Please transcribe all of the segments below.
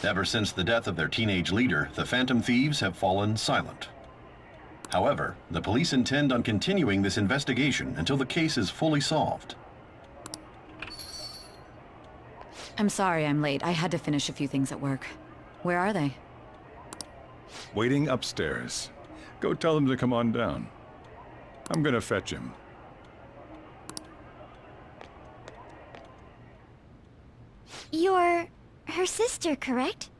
Ever since the death of their teenage leader, the Phantom Thieves have fallen silent. However, the police intend on continuing this investigation until the case is fully solved. I'm sorry I'm late. I had to finish a few things at work. Where are they? Waiting upstairs. Go tell them to come on down. I'm gonna fetch him. You're her sister, correct?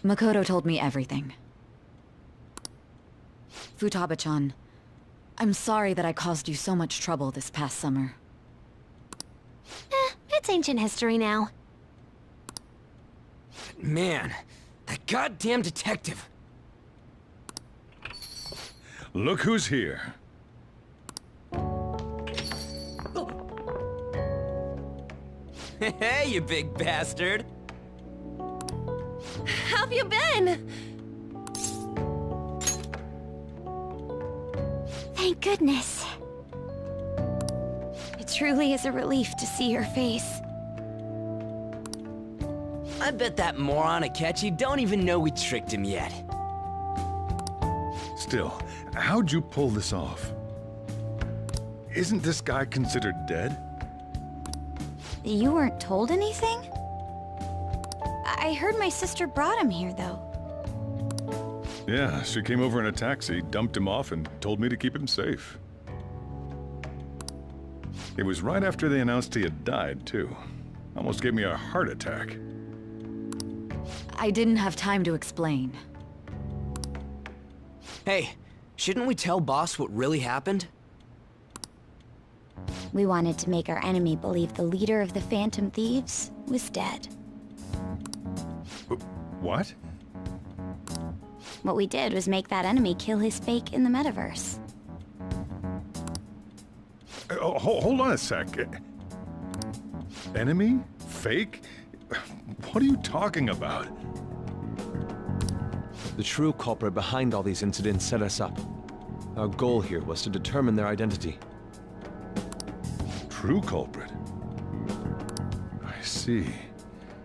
Makoto told me everything. Futaba-chan, I'm sorry that I caused you so much trouble this past summer. It's ancient history now. Man, that goddamn detective. Look who's here. Hey, you big bastard. How've you been? Thank goodness. It truly is a relief to see your face. I bet that moron Akechi don't even know we tricked him yet. Still, how'd you pull this off? Isn't this guy considered dead? You weren't told anything? I heard my sister brought him here, though. Yeah, she came over in a taxi, dumped him off, and told me to keep him safe. It was right after they announced he had died, too. Almost gave me a heart attack. I didn't have time to explain. Hey, shouldn't we tell boss what really happened? We wanted to make our enemy believe the leader of the Phantom Thieves was dead. What? What we did was make that enemy kill his fake in the metaverse. Hold on a sec. Enemy? Fake? What are you talking about? The true culprit behind all these incidents set us up. Our goal here was to determine their identity. True culprit? I see.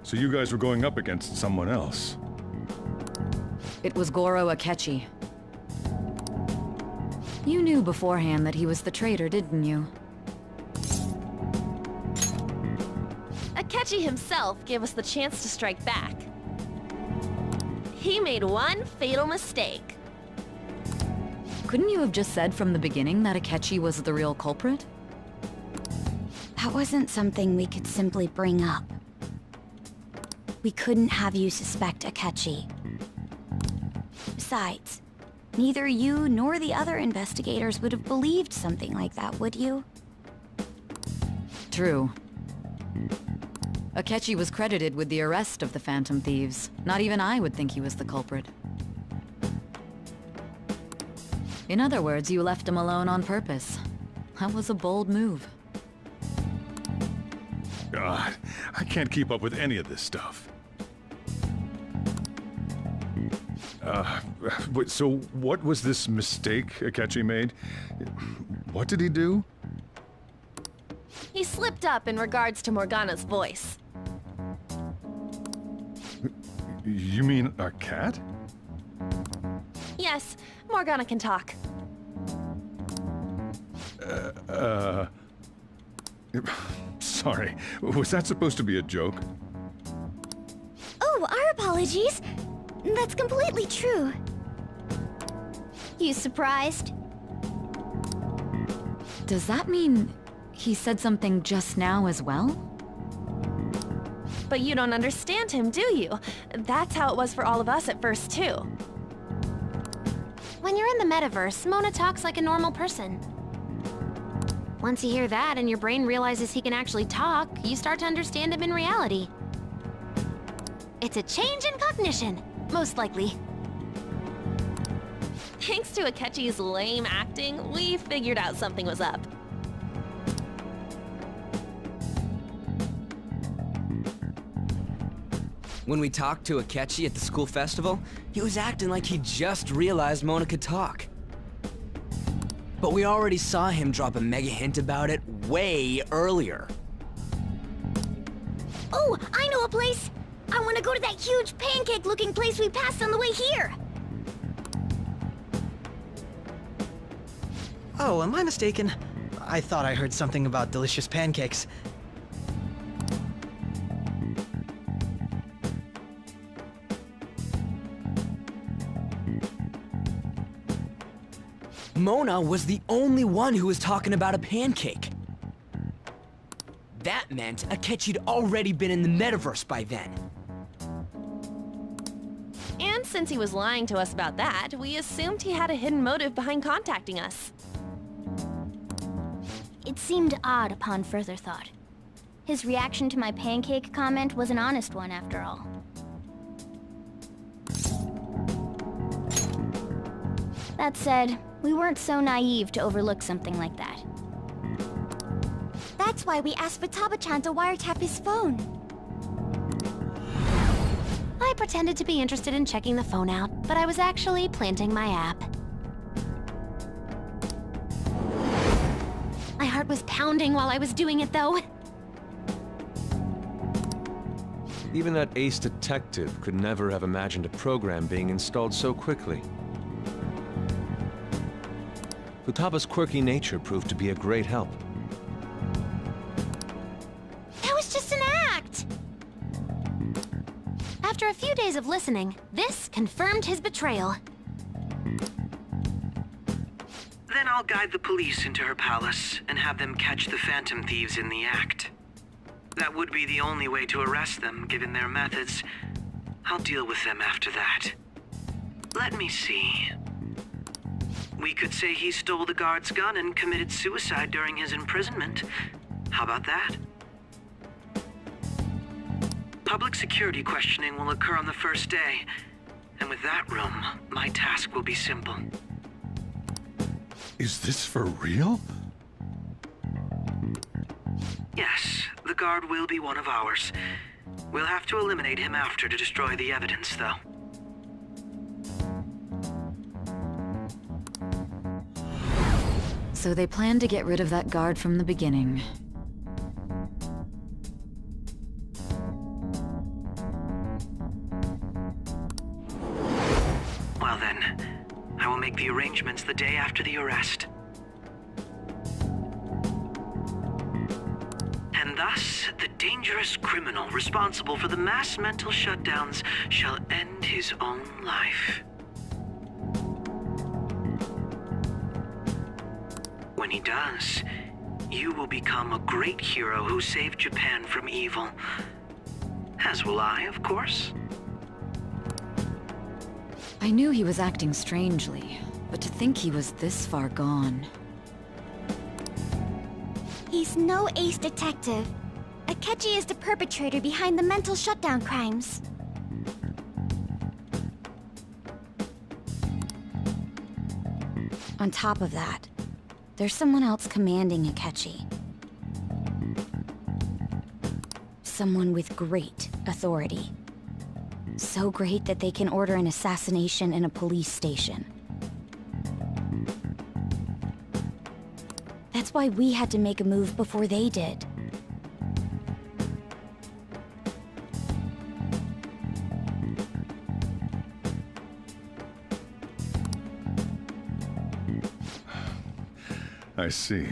So you guys were going up against someone else. It was Goro Akechi. You knew beforehand that he was the traitor, didn't you? Akechi himself gave us the chance to strike back. He made one fatal mistake. Couldn't you have just said from the beginning that Akechi was the real culprit? That wasn't something we could simply bring up. We couldn't have you suspect Akechi. Besides, neither you nor the other investigators would have believed something like that, would you? True. Akechi was credited with the arrest of the Phantom Thieves. Not even I would think he was the culprit. In other words, you left him alone on purpose. That was a bold move. God, I can't keep up with any of this stuff. So what was this mistake Akechi made? What did he do? He slipped up in regards to Morgana's voice. You mean a cat? Yes, Morgana can talk. Sorry, was that supposed to be a joke? Oh, our apologies. That's completely true. You surprised? Does that mean he said something just now as well? But you don't understand him, do you? That's how it was for all of us at first, too. When you're in the metaverse, Mona talks like a normal person. Once you hear that and your brain realizes he can actually talk, you start to understand him in reality. It's a change in cognition, most likely. Thanks to Akechi's lame acting, we figured out something was up. When we talked to Akechi at the school festival, he was acting like he just realized Mona could talk. But we already saw him drop a mega hint about it way earlier. Oh, I know a place? I want to go to that huge pancake-looking place we passed on the way here! Oh, am I mistaken? I thought I heard something about delicious pancakes. Mona was the only one who was talking about a pancake. That meant Akechi'd already been in the metaverse by then. And since he was lying to us about that, we assumed he had a hidden motive behind contacting us. It seemed odd upon further thought. His reaction to my pancake comment was an honest one, after all. That said, we weren't so naive to overlook something like that. That's why we asked Futaba-chan to wiretap his phone. I pretended to be interested in checking the phone out, but I was actually planting my app. My heart was pounding while I was doing it, though. Even that ace detective could never have imagined a program being installed so quickly. Futaba's quirky nature proved to be a great help. That was just an act! After a few days of listening, this confirmed his betrayal. Then I'll guide the police into her palace and have them catch the Phantom Thieves in the act. That would be the only way to arrest them, given their methods. I'll deal with them after that. Let me see. We could say he stole the guard's gun and committed suicide during his imprisonment. How about that? Public security questioning will occur on the first day, and with that room, my task will be simple. Is this for real? Yes, the guard will be one of ours. We'll have to eliminate him after to destroy the evidence, though. So they planned to get rid of that guard from the beginning. Well then, I will make the arrangements the day after the arrest. And thus, the dangerous criminal responsible for the mass mental shutdowns shall end his own life. When he does, you will become a great hero who saved Japan from evil. As will I, of course. I knew he was acting strangely, but to think he was this far gone. He's no ace detective. Akechi is the perpetrator behind the mental shutdown crimes. On top of that, there's someone else commanding Akechi. Someone with great authority. So great that they can order an assassination in a police station. That's why we had to make a move before they did. I see.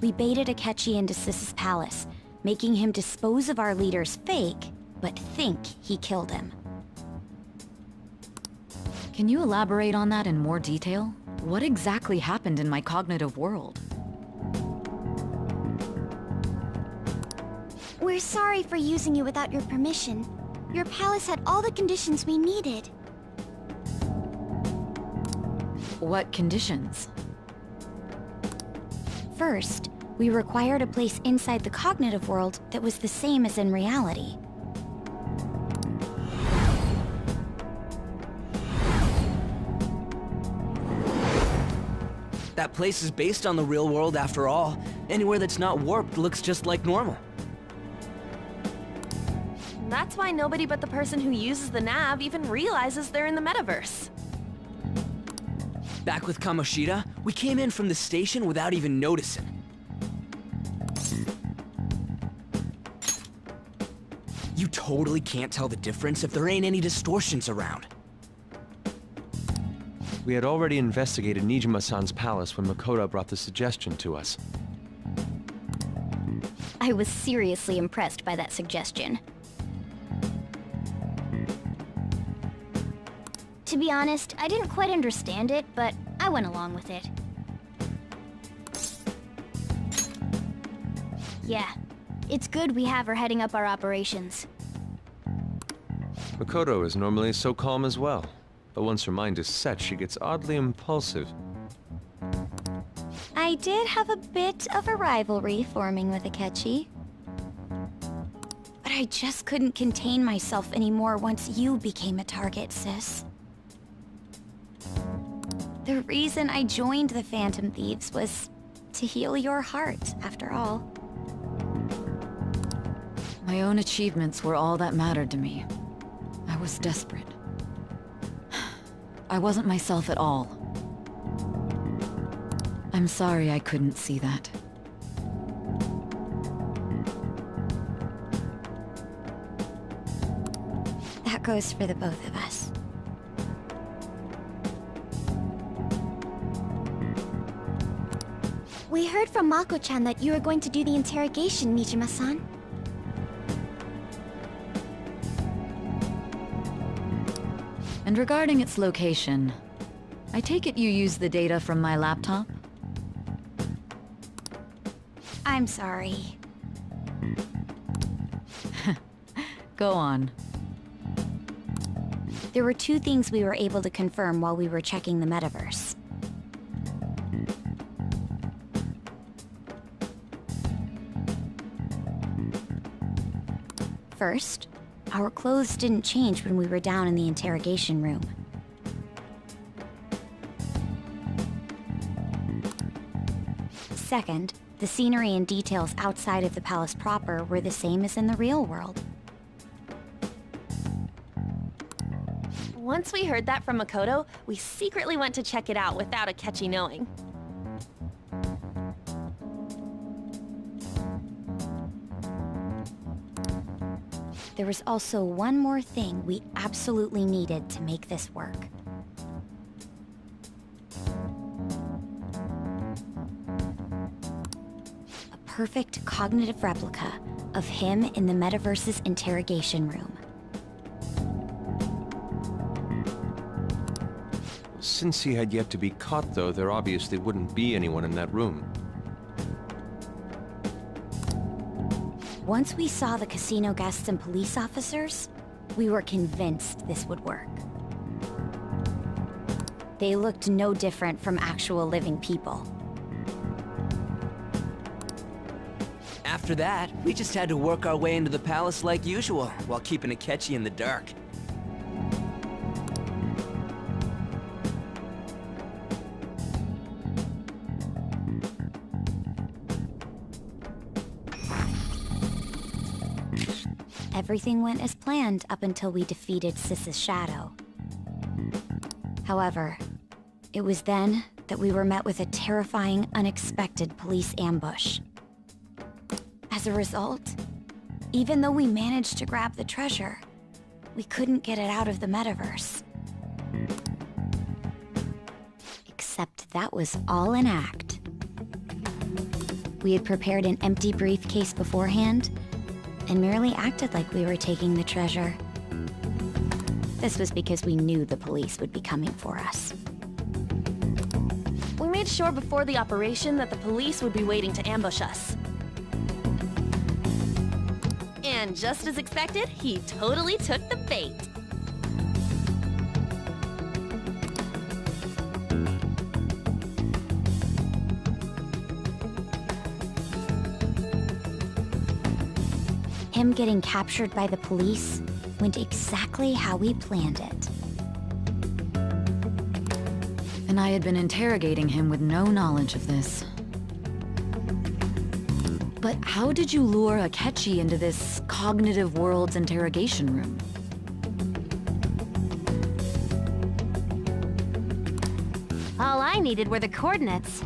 We baited Akechi into Sis's palace, making him dispose of our leader's fake, but think he killed him. Can you elaborate on that in more detail? What exactly happened in my cognitive world? We're sorry for using you without your permission. Your palace had all the conditions we needed. What conditions? First, we required a place inside the cognitive world that was the same as in reality. That place is based on the real world after all. Anywhere that's not warped looks just like normal. That's why nobody but the person who uses the nav even realizes they're in the metaverse. Back with Kamoshida, we came in from the station without even noticing. You totally can't tell the difference if there ain't any distortions around. We had already investigated Nijima-san's palace when Makoto brought the suggestion to us. I was seriously impressed by that suggestion. To be honest, I didn't quite understand it, but I went along with it. Yeah, it's good we have her heading up our operations. Makoto is normally so calm as well, but once her mind is set, she gets oddly impulsive. I did have a bit of a rivalry forming with Akechi. But I just couldn't contain myself anymore once you became a target, sis. The reason I joined the Phantom Thieves was to heal your heart, after all. My own achievements were all that mattered to me. I was desperate. I wasn't myself at all. I'm sorry I couldn't see that. That goes for the both of us. We heard from Mako-chan that you were going to do the interrogation, Nijima-san. And regarding its location, I take it you use the data from my laptop? I'm sorry. Go on. There were two things we were able to confirm while we were checking the metaverse. First, our clothes didn't change when we were down in the interrogation room. Second, the scenery and details outside of the palace proper were the same as in the real world. Once we heard that from Makoto, we secretly went to check it out without Akechi knowing. There was also one more thing we absolutely needed to make this work. A perfect cognitive replica of him in the metaverse's interrogation room. Since he had yet to be caught, though, there obviously wouldn't be anyone in that room. Once we saw the casino guests and police officers, we were convinced this would work. They looked no different from actual living people. After that, we just had to work our way into the palace like usual, while keeping Akechi in the dark. Everything went as planned up until we defeated Sis's shadow. However, it was then that we were met with a terrifying, unexpected police ambush. As a result, even though we managed to grab the treasure, we couldn't get it out of the metaverse. Except that was all an act. We had prepared an empty briefcase beforehand, and merely acted like we were taking the treasure. This was because we knew the police would be coming for us. We made sure before the operation that the police would be waiting to ambush us. And just as expected, he totally took the bait. Him getting captured by the police went exactly how we planned it. And I had been interrogating him with no knowledge of this. But how did you lure Akechi into this cognitive world's interrogation room? All I needed were the coordinates.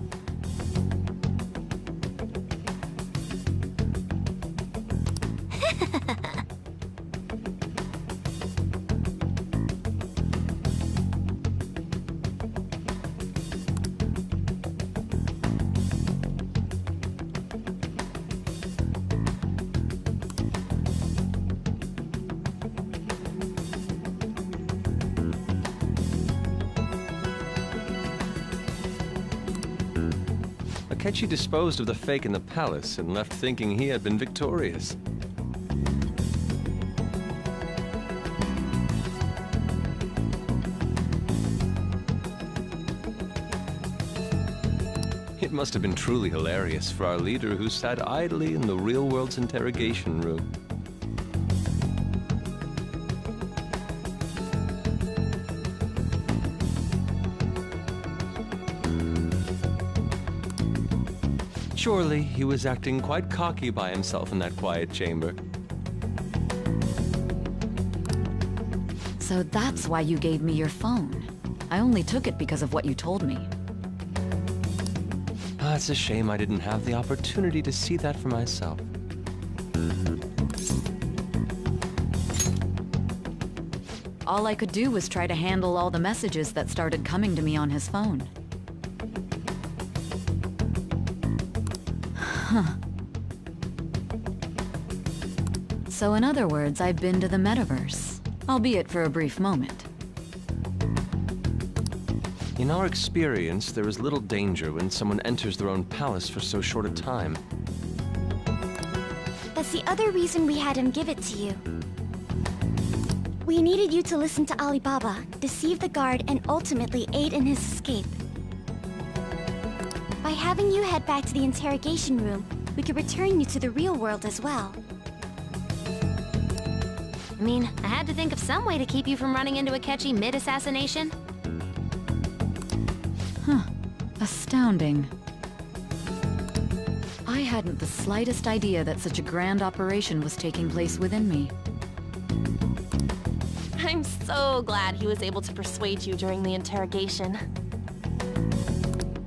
Akechi disposed of the fake in the palace and left thinking he had been victorious. It must have been truly hilarious for our leader who sat idly in the real world's interrogation room. Surely he was acting quite cocky by himself in that quiet chamber. So that's why you gave me your phone. I only took it because of what you told me. It's a shame I didn't have the opportunity to see that for myself. All I could do was try to handle all the messages that started coming to me on his phone. Huh. So in other words, I've been to the metaverse, albeit for a brief moment. In our experience, there is little danger when someone enters their own palace for so short a time. That's the other reason we had him give it to you. We needed you to listen to Alibaba, deceive the guard, and ultimately aid in his escape. By having you head back to the interrogation room, we could return you to the real world as well. I mean, I had to think of some way to keep you from running into Akechi mid-assassination. Huh. Astounding. I hadn't the slightest idea that such a grand operation was taking place within me. I'm so glad he was able to persuade you during the interrogation.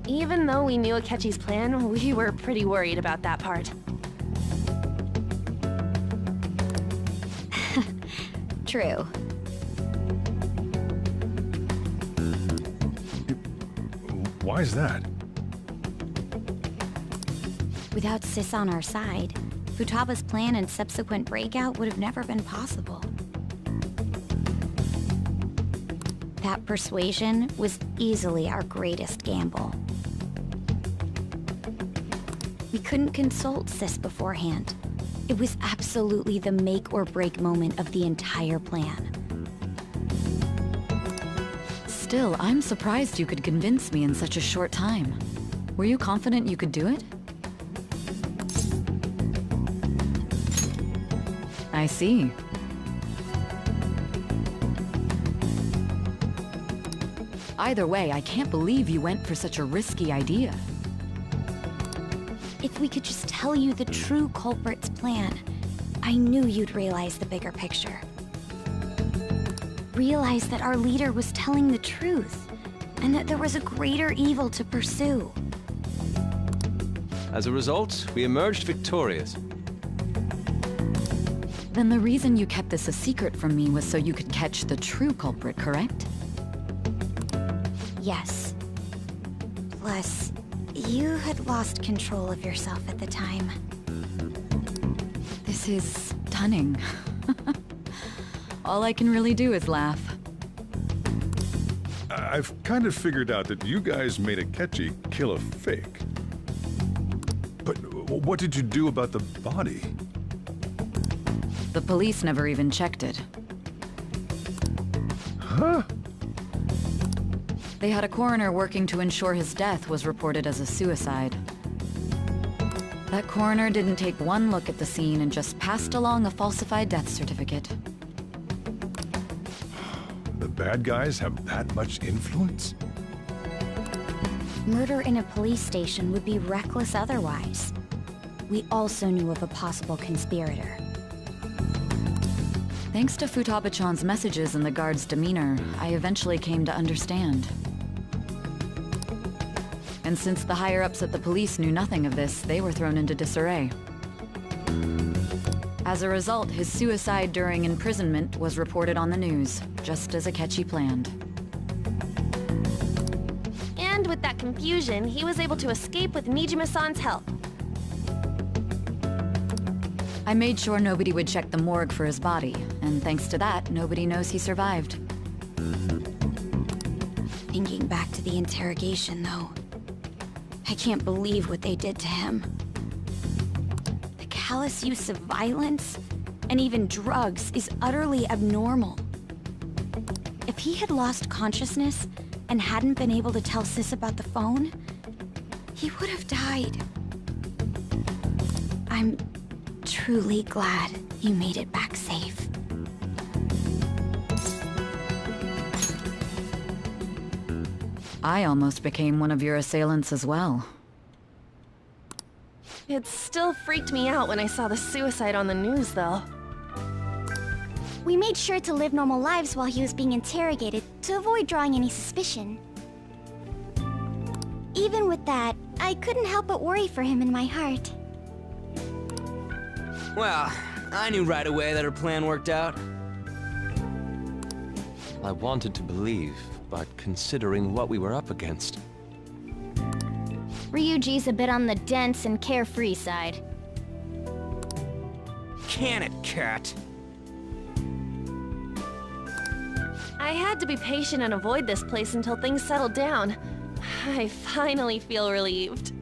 Even though we knew Akechi's plan, we were pretty worried about that part. True. Why is that? Without Sis on our side, Futaba's plan and subsequent breakout would have never been possible. That persuasion was easily our greatest gamble. We couldn't consult Sis beforehand. It was absolutely the make or break moment of the entire plan. Still, I'm surprised you could convince me in such a short time. Were you confident you could do it? I see. Either way, I can't believe you went for such a risky idea. If we could just tell you the true culprit's plan, I knew you'd realize the bigger picture. Realize that our leader was telling the truth, and that there was a greater evil to pursue. As a result, we emerged victorious. Then the reason you kept this a secret from me was so you could catch the true culprit, correct? Yes. Plus, you had lost control of yourself at the time. This is stunning. All I can really do is laugh. I've kind of figured out that you guys made Akechi kill a fake. But what did you do about the body? The police never even checked it. Huh? They had a coroner working to ensure his death was reported as a suicide. That coroner didn't take one look at the scene and just passed along a falsified death certificate. The bad guys have that much influence? Murder in a police station would be reckless otherwise. we also knew of a possible conspirator. Thanks to Futaba-chan's messages and the guard's demeanor, I eventually came to understand. And since the higher-ups at the police knew nothing of this, they were thrown into disarray. As a result, his suicide during imprisonment was reported on the news, just as Akechi planned. And with that confusion, he was able to escape with Nijima-san's help. I made sure nobody would check the morgue for his body, and thanks to that, nobody knows he survived. Thinking back to the interrogation, though, I can't believe what they did to him. The callous use of violence, and even drugs, is utterly abnormal. If he had lost consciousness and hadn't been able to tell Sis about the phone, he would have died. I'm truly glad you made it back safe. I almost became one of your assailants as well. It still freaked me out when I saw the suicide on the news, though. We made sure to live normal lives while he was being interrogated to avoid drawing any suspicion. Even with that, I couldn't help but worry for him in my heart. Well, I knew right away that her plan worked out. I wanted to believe, but considering what we were up against... Ryuji's a bit on the dense and carefree side. Can it, cat? I had to be patient and avoid this place until things settled down. I finally feel relieved.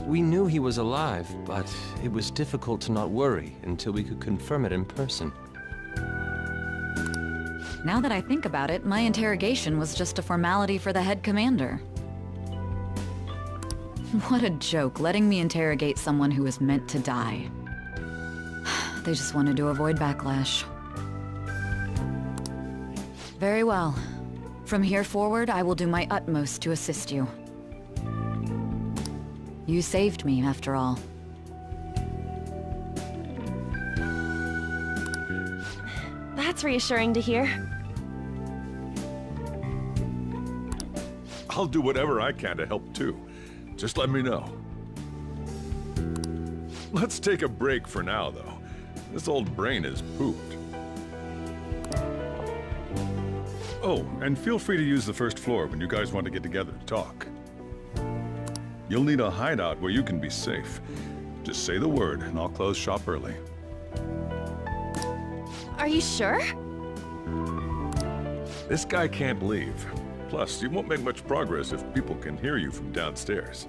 We knew he was alive, but it was difficult to not worry until we could confirm it in person. Now that I think about it, my interrogation was just a formality for the head commander. What a joke, letting me interrogate someone who was meant to die. They just wanted to avoid backlash. Very well. From here forward, I will do my utmost to assist you. You saved me, after all. That's reassuring to hear. I'll do whatever I can to help too. Just let me know. Let's take a break for now, though. This old brain is pooped. Oh, and feel free to use the first floor when you guys want to get together to talk. You'll need a hideout where you can be safe. Just say the word, and I'll close shop early. Are you sure? This guy can't leave. Plus, you won't make much progress if people can hear you from downstairs.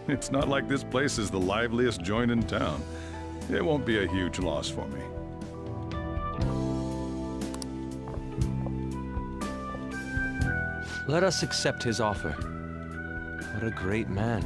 It's not like this place is the liveliest joint in town. It won't be a huge loss for me. Let us accept his offer. What a great man.